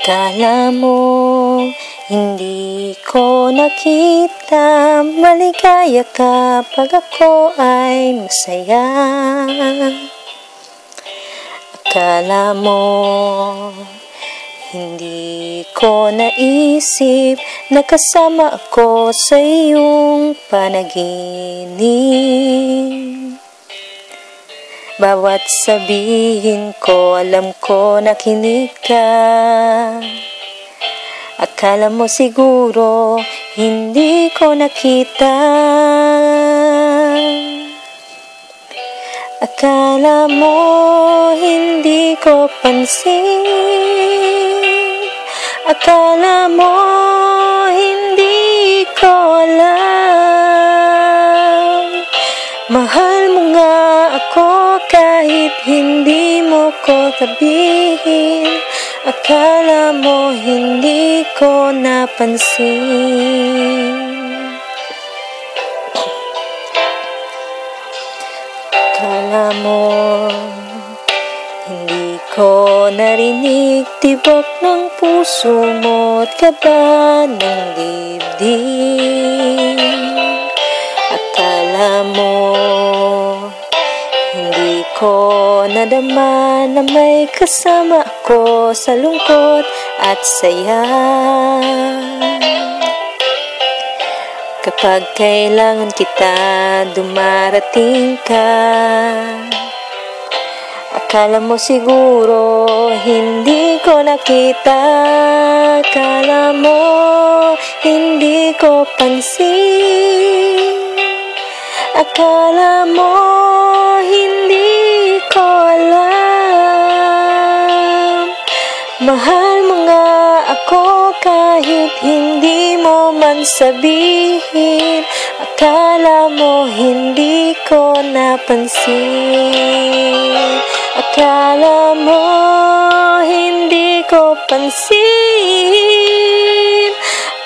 Akala mo hindi ko nakita, maligaya ka pag ako ay masaya. Akala mo hindi ko naisip na kasama ako sa iyong panaginip. Bawat sabihin ko, alam ko na kinig ka. Akala mo siguro hindi ko nakita. Akala mo hindi ko pansin. Akala mo hindi ko alam. Mahal mo nga ako kahit hindi mo ko sabihin. Akala mo hindi ko napansin. Akala mo hindi ko narinig tibok ng puso mo at kaba ng dibdib. Akala mo hindi ko nadama na may kasama ako sa lungkot at saya. Kapag kailangan kita, dumarating ka. Akala mo siguro hindi ko nakita. Akala mo hindi ko pansin. Akala mo hindi ko alam. Mahal mo nga ako kahit hindi mo man sabihin. Akala mo hindi ko napansin. Akala mo hindi ko pansin.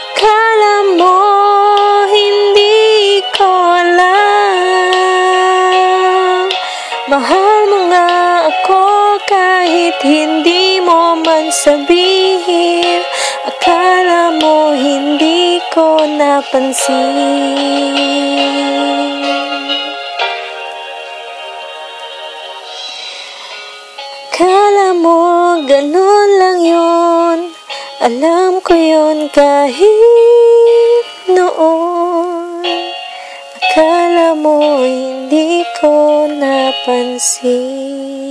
Akala mo hindi ko alam. Mahal mo nga ako kahit hindi mo man sabihin. Akala mo hindi ko napansin. Akala mo ganun lang yun. Alam ko yun kahit noon. Akala mo hindi ko napansin.